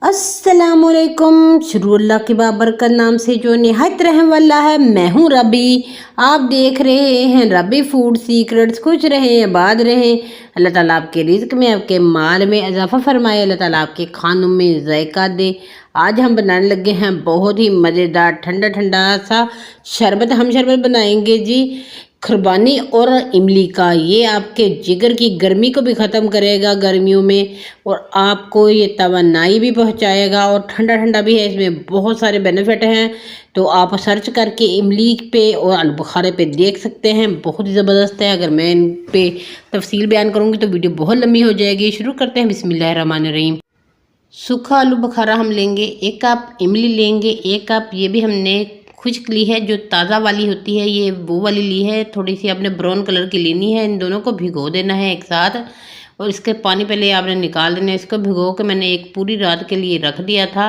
अस्सलामुअलैकुम। शुरू अल्लाह के बाबरकत नाम से जो निहायत रहम वाला है। मैं हूँ रबी। आप देख रहे हैं रबी फूड सीक्रेट्स। खुश रहें, आबाद रहें। अल्लाह ताला आपके रिज्क में, आपके माल में इजाफा फरमाए। अल्लाह ताला आपके खानों में जायका दे। आज हम बनाने लगे हैं बहुत ही मज़ेदार ठंडा ठंडा सा शरबत। हम शरबत बनाएंगे जी खुरबानी और इमली का। ये आपके जिगर की गर्मी को भी ख़त्म करेगा गर्मियों में, और आपको ये तवानाई भी पहुंचाएगा और ठंडा ठंडा भी है। इसमें बहुत सारे बेनिफिट हैं। तो आप सर्च करके इमली पे और आलू बुखारे पे देख सकते हैं। बहुत ही ज़बरदस्त है। अगर मैं इन पे तफसील बयान करूँगी तो वीडियो बहुत लंबी हो जाएगी। शुरू करते हैं। बिस्मिल्लाहिर्रहमानिर्रहीम। सूखा आलू बुखारा हम लेंगे, 1 कप इमली लेंगे, 1 कप ये भी हमने खुश्क ली है, जो ताज़ा वाली होती है ये वो वाली ली है। थोड़ी सी आपने ब्राउन कलर की लेनी है। इन दोनों को भिगो देना है एक साथ, और इसके पानी पहले आपने निकाल देना है। इसको भिगो के मैंने एक पूरी रात के लिए रख दिया था।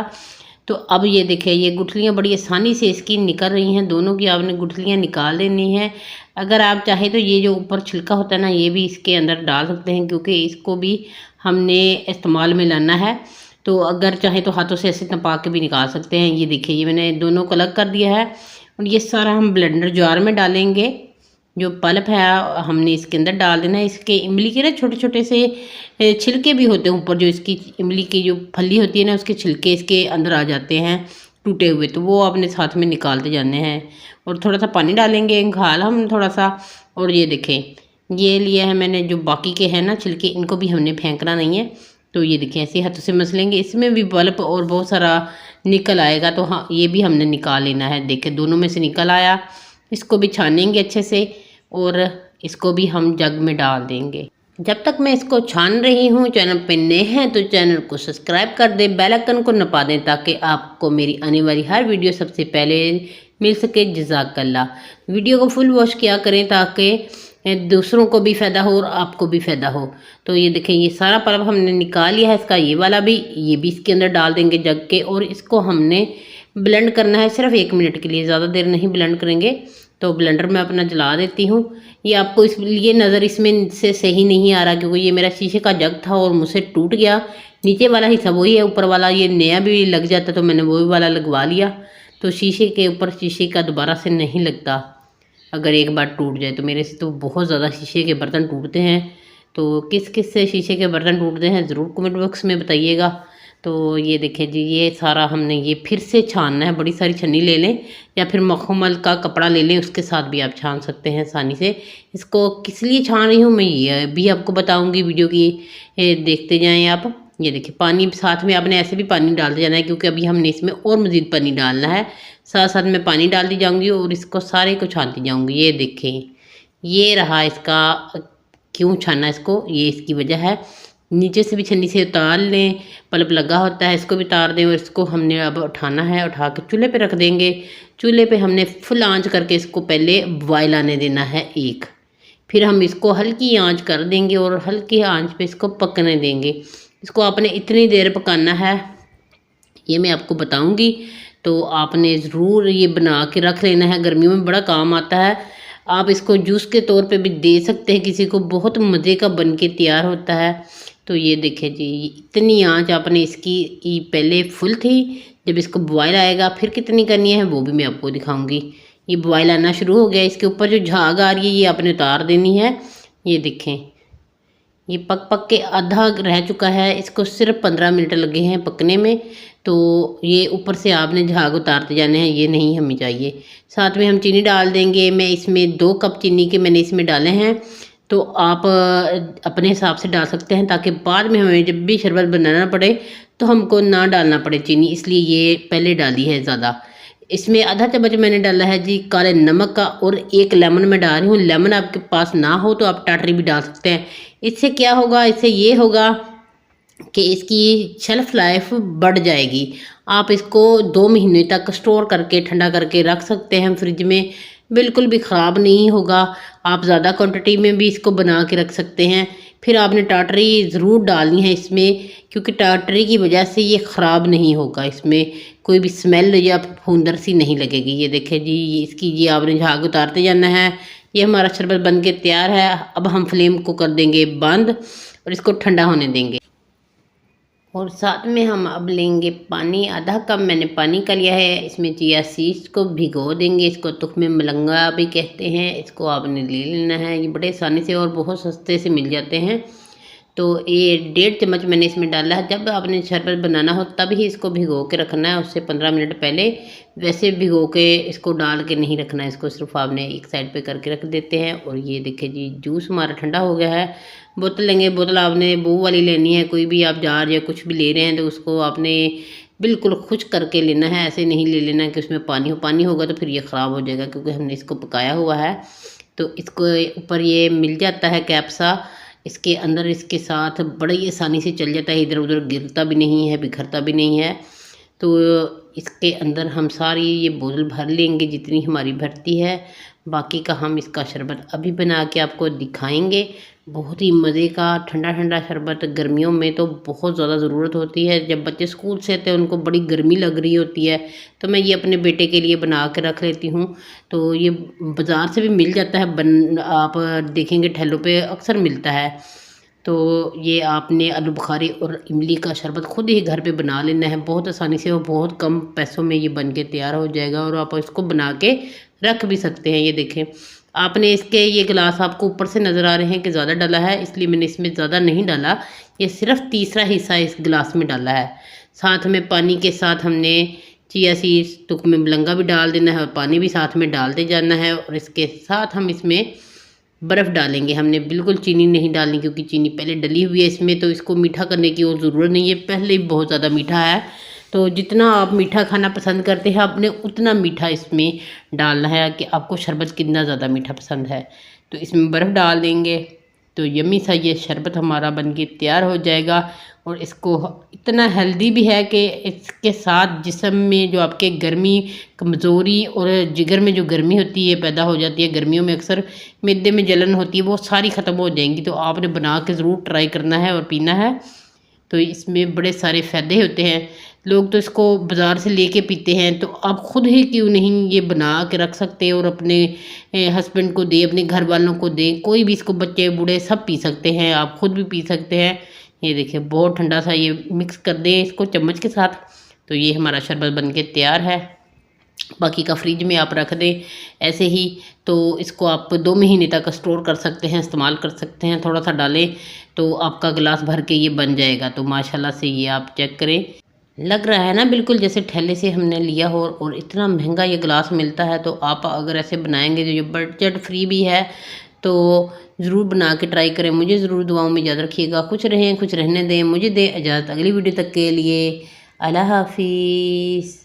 तो अब ये देखिए, ये गुठलियाँ बड़ी आसानी से इसकी निकल रही हैं। दोनों की आपने गुठलियाँ निकाल देनी है। अगर आप चाहें तो ये जो ऊपर छिलका होता है ना, ये भी इसके अंदर डाल सकते हैं, क्योंकि इसको भी हमने इस्तेमाल में लाना है। तो अगर चाहे तो हाथों से ऐसे तपा के भी निकाल सकते हैं। ये देखिए, ये मैंने दोनों को अलग कर दिया है। और ये सारा हम ब्लेंडर जार में डालेंगे। जो पल्प है हमने इसके अंदर डाल देना है। इसके इमली के ना छोटे छोटे से छिलके भी होते हैं ऊपर, जो इसकी इमली की जो फली होती है ना, उसके छिलके इसके अंदर आ जाते हैं टूटे हुए। तो वो आपने साथ में निकालते जाने हैं। और थोड़ा सा पानी डालेंगे, घाल हम थोड़ा सा। और ये देखें, ये लिया है मैंने जो बाकी के हैं ना छिलके, इनको भी हमने फेंकना नहीं है। तो ये देखिए, ऐसे हाथों से मसलेंगे। इसमें भी बल्ब और बहुत सारा निकल आएगा। तो हाँ, ये भी हमने निकाल लेना है। देखिए, दोनों में से निकल आया। इसको भी छानेंगे अच्छे से, और इसको भी हम जग में डाल देंगे। जब तक मैं इसको छान रही हूँ, चैनल पे नए हैं तो चैनल को सब्सक्राइब कर दें, बेल आइकन को नपा दें, ताकि आपको मेरी आने वाली हर वीडियो सबसे पहले मिल सके। जज़ाकल्लाह। वीडियो को फुल वॉच किया करें, ताकि दूसरों को भी फ़ायदा हो और आपको भी फ़ायदा हो। तो ये देखें, ये सारा पल्प हमने निकाल लिया है इसका। ये वाला भी, ये भी इसके अंदर डाल देंगे जग के, और इसको हमने ब्लेंड करना है सिर्फ 1 मिनट के लिए, ज़्यादा देर नहीं ब्लेंड करेंगे। तो ब्लेंडर मैं अपना जला देती हूँ। ये आपको इसलिए नज़र इसमें से सही नहीं आ रहा, क्योंकि ये मेरा शीशे का जग था और मुझसे टूट गया। नीचे वाला हिस्सा वही है, ऊपर वाला ये नया भी लग जाता, तो मैंने वही वाला लगवा लिया। तो शीशे के ऊपर शीशे का दोबारा से नहीं लगता अगर एक बार टूट जाए। तो मेरे से तो बहुत ज़्यादा शीशे के बर्तन टूटते हैं। तो किस किस से शीशे के बर्तन टूटते हैं ज़रूर कमेंट बॉक्स में बताइएगा। तो ये देखें जी, ये सारा हमने ये फिर से छानना है। बड़ी सारी छन्नी ले लें, या फिर मखमल का कपड़ा ले लें, उसके साथ भी आप छान सकते हैं आसानी से। इसको किस लिए छान रही हूँ मैं, ये भी आपको बताऊँगी। वीडियो की देखते जाएँ आप। ये देखिए, पानी साथ में आपने ऐसे भी पानी डालते जाना है, क्योंकि अभी हमने इसमें और मज़ीद पानी डालना है। साथ साथ में पानी डालती जाऊंगी और इसको सारे को छानती जाऊंगी। ये देखें, ये रहा इसका। क्यों छाना इसको, ये इसकी वजह है। नीचे से भी छन्नी से उतार लें, पल्प लगा होता है, इसको भी उतार दें। और इसको हमने अब उठाना है, उठा के चूल्हे पे रख देंगे। चूल्हे पे हमने फुल आंच करके इसको पहले बॉयल आने देना है एक। फिर हम इसको हल्की आंच कर देंगे और हल्की आंच पे इसको पकने देंगे। इसको आपने इतनी देर पकाना है, ये मैं आपको बताऊंगी। तो आपने ज़रूर ये बना के रख लेना है, गर्मियों में बड़ा काम आता है। आप इसको जूस के तौर पे भी दे सकते हैं किसी को, बहुत मज़े का बन के तैयार होता है। तो ये देखिए जी, इतनी आंच आपने इसकी पहले फुल थी। जब इसको बॉयल आएगा फिर कितनी करनी है वो भी मैं आपको दिखाऊंगी। ये बॉयल आना शुरू हो गया, इसके ऊपर जो झाग आ रही है ये आपने उतार देनी है। ये देखें, ये पक पक के आधा रह चुका है। इसको सिर्फ 15 मिनट लगे हैं पकने में। तो ये ऊपर से आपने झाग उतारते जाने हैं, ये नहीं हमें चाहिए। साथ में हम चीनी डाल देंगे। मैं इसमें 2 कप चीनी के मैंने इसमें डाले हैं। तो आप अपने हिसाब से डाल सकते हैं, ताकि बाद में हमें जब भी शरबत बनाना पड़े तो हमको ना डालना पड़े चीनी, इसलिए ये पहले डाली है ज़्यादा। इसमें आधा चम्मच मैंने डाला है जी काले नमक का, और 1 लेमन मैं डाल रही हूँ। लेमन आपके पास ना हो तो आप टाटरी भी डाल सकते हैं। इससे क्या होगा, इससे ये होगा कि इसकी शेल्फ़ लाइफ बढ़ जाएगी। आप इसको 2 महीने तक स्टोर करके ठंडा करके रख सकते हैं फ्रिज में, बिल्कुल भी ख़राब नहीं होगा। आप ज़्यादा क्वांटिटी में भी इसको बना के रख सकते हैं। फिर आपने टाटरी ज़रूर डालनी है इसमें, क्योंकि टाटरी की वजह से ये ख़राब नहीं होगा। इसमें कोई भी स्मेल या फूंदर सी नहीं लगेगी। ये देखिए जी, इसकी ये आपने झाग उतारते जाना है। ये हमारा शरबत बन के तैयार है। अब हम फ्लेम को कर देंगे बंद और इसको ठंडा होने देंगे। और साथ में हम अब लेंगे पानी, आधा कप मैंने पानी का लिया है। इसमें चिया सीड्स को भिगो देंगे, इसको तुख्मे मलंगा भी कहते हैं। इसको आपने ले लेना है, ये बड़े आसानी से और बहुत सस्ते से मिल जाते हैं। तो ये 1.5 चम्मच मैंने इसमें डाला है। जब आपने शरबत बनाना हो तब ही इसको भिगो के रखना है, उससे 15 मिनट पहले। वैसे भिगो के इसको डाल के नहीं रखना है, इसको सिर्फ आपने एक साइड पे करके रख देते हैं। और ये देखिए जी, जूस हमारा ठंडा हो गया है। बोतल लेंगे, बोतल आपने वो वाली लेनी है, कोई भी आप जार या कुछ भी ले रहे हैं तो उसको आपने बिल्कुल खुश करके लेना है। ऐसे नहीं ले लेना कि उसमें पानी हो, पानी होगा तो फिर ये ख़राब हो जाएगा, क्योंकि हमने इसको पकाया हुआ है। तो इसको ऊपर ये मिल जाता है कैप्सा, इसके अंदर इसके साथ बड़ी आसानी से चल जाता है, इधर उधर गिरता भी नहीं है, बिखरता भी नहीं है। तो इसके अंदर हम सारी ये बोतल भर लेंगे जितनी हमारी भरती है। बाकी का हम इसका शरबत अभी बना के आपको दिखाएंगे। बहुत ही मज़े का ठंडा ठंडा शरबत, गर्मियों में तो बहुत ज़्यादा ज़रूरत होती है। जब बच्चे स्कूल से आते हैं उनको बड़ी गर्मी लग रही होती है, तो मैं ये अपने बेटे के लिए बना के रख लेती हूँ। तो ये बाज़ार से भी मिल जाता है, आप देखेंगे ठेलों पे अक्सर मिलता है। तो ये आपने आलू बुखारी और इमली का शरबत खुद ही घर पे बना लेना है, बहुत आसानी से और बहुत कम पैसों में ये बन के तैयार हो जाएगा। और आप इसको बना के रख भी सकते हैं। ये देखें, आपने इसके ये गिलास आपको ऊपर से नज़र आ रहे हैं कि ज़्यादा डाला है, इसलिए मैंने इसमें ज़्यादा नहीं डाला। ये सिर्फ तीसरा हिस्सा इस गिलास में डाला है। साथ में पानी के साथ हमने चिया सीड्स, तुख्मे मलंगा भी डाल देना है और पानी भी साथ में डालते जाना है। और इसके साथ हम इसमें बर्फ़ डालेंगे। हमने बिल्कुल चीनी नहीं डालनी, क्योंकि चीनी पहले डली हुई है इसमें, तो इसको मीठा करने की और ज़रूरत नहीं है, पहले ही बहुत ज़्यादा मीठा है। तो जितना आप मीठा खाना पसंद करते हैं आपने उतना मीठा इसमें डालना है, कि आपको शरबत कितना ज़्यादा मीठा पसंद है। तो इसमें बर्फ़ डाल देंगे तो यम्मी सा ये शरबत हमारा बनके तैयार हो जाएगा। और इसको इतना हेल्दी भी है कि इसके साथ जिस्म में जो आपके गर्मी, कमज़ोरी और जिगर में जो गर्मी होती है पैदा हो जाती है, गर्मियों में अक्सर मैदे में जलन होती है, वो सारी ख़त्म हो जाएंगी। तो आपने बना के ज़रूर ट्राई करना है और पीना है। तो इसमें बड़े सारे फ़ायदे होते हैं। लोग तो इसको बाज़ार से लेके पीते हैं, तो आप ख़ुद ही क्यों नहीं ये बना के रख सकते हैं और अपने हस्बैंड को दे, अपने घर वालों को दे, कोई भी इसको, बच्चे बूढ़े सब पी सकते हैं, आप ख़ुद भी पी सकते हैं। ये देखिए बहुत ठंडा सा, ये मिक्स कर दें इसको चम्मच के साथ, तो ये हमारा शरबत बन के तैयार है। बाकी का फ्रिज में आप रख दें ऐसे ही, तो इसको आप 2 महीने तक स्टोर कर सकते हैं, इस्तेमाल कर सकते हैं। थोड़ा सा डालें तो आपका गिलास भर के ये बन जाएगा। तो माशाल्लाह से ये आप चेक करें, लग रहा है ना बिल्कुल जैसे ठेले से हमने लिया हो। और इतना महंगा ये गिलास मिलता है, तो आप अगर ऐसे बनाएंगे तो ये बजट फ्री भी है। तो ज़रूर बना के ट्राई करें। मुझे ज़रूर दुआओं में याद रखिएगा। खुश रहें, खुश रहने दें। मुझे दें इजाज़त अगली वीडियो तक के लिए। अल्लाह हाफिज़।